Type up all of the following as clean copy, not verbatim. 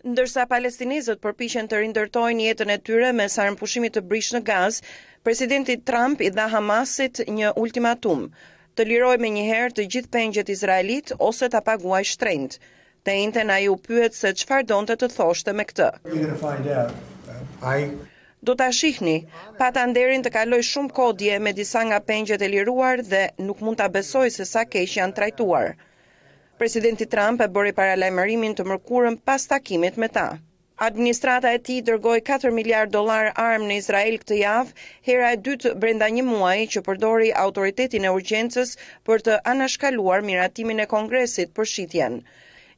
Ndërsa palestinezët përpiqen të rindërtojnë jetën e tyre mes armëpushimit të brish në Gaz, presidenti Trump i dha Hamasit një ultimatum, të lirojë menjëherë të gjithë pengjet izraelit ose ta paguajë shtrenjtë. Të njëjtën ai u pyet se çfarë donte të thoshte me këtë. Do ta shihni, pata nderin të kaloj shumë kohë dje me disa nga pengjet e liruar dhe nuk mund ta besoj se sa keq janë trajtuar. Presidenti Trump e bëri paralajmërimin të mërkurën pas takimit me ta. Administrata e tij dërgoi $4 miliard armë në Izrael këtë javë, hera e dytë brenda një muaji që përdori autoritetin e urgjencës për të anashkaluar miratimin e Kongresit për shitjen.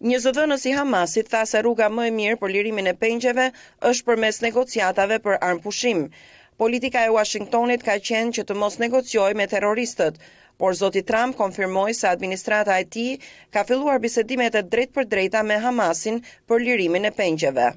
Një zëdhënës i Hamasit tha se rruga më e mirë për lirimin e pengjeve është përmes negociatave për armëpushim. Politika e Washingtonit ka qenë që të mos negociojë me terroristët, por zoti Trump konfirmoi se administrata e tij ka filluar bisedimet e drejtpërdrejta me Hamasin për lirimin e pengjeve.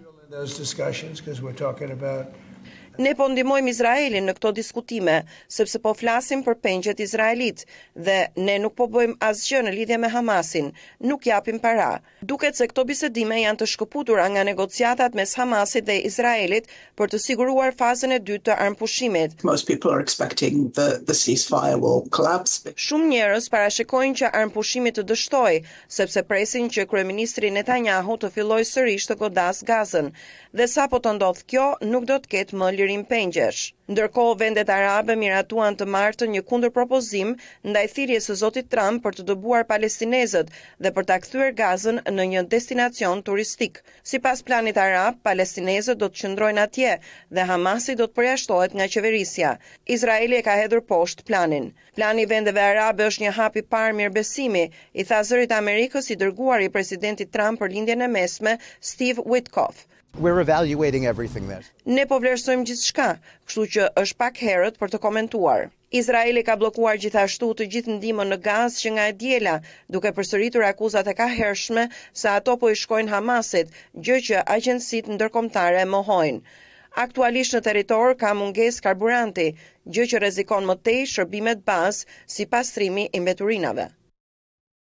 Ne po ndihmojmë Izraelin në këto diskutime, sepse po flasim për pengjet izraelit dhe ne nuk po bëjmë asgjë në lidhje me Hamasin, nuk japim para. Duket se këto bisedime janë të shkëputura nga negociatat mes Hamasit dhe Izraelit për të siguruar fazën e dytë të armëpushimit. Shumë njerëz parashikojnë që armëpushimi të dështojë, sepse presin që kryeministri Netanyahu të fillojë sërish të godas Gazën, dhe sapo të ndodh kjo, nuk do të ketë më lirim pengjesh. Ndërkohë, vendet arabe miratuan të martën një kundërpropozim ndaj thirrjes së zotit Trump për të dëbuar palestinezët dhe për ta kthyer Gazën në një destinacion turistik. Sipas planit arab, palestinezët do të qëndrojnë atje dhe Hamasi do të përjashtohet nga qeverisja. Izraeli e ka hedhur poshtë planin. Plani i vendeve arabe është një hap i parë mirëbesimi, i tha zërit Amerikës i dërguar i presidentit Trump për lindjen e mesme, Steve Witkoff. We're evaluating everything there. Ne po vlerësojmë gjithçka, kështu që është pak herët për të komentuar. Izraeli ka bllokuar gjithashtu të gjithë ndihmën në Gazë që nga e diela, duke përsëritur akuzat e kahershme se ato po i shkojnë Hamasit, gjë që agjencitë ndërkombëtare mohojnë. Aktualisht në territor ka mungesë karburanti, gjë që rrezikon më tej shërbimet bazë si pastrimi i mbeturinave.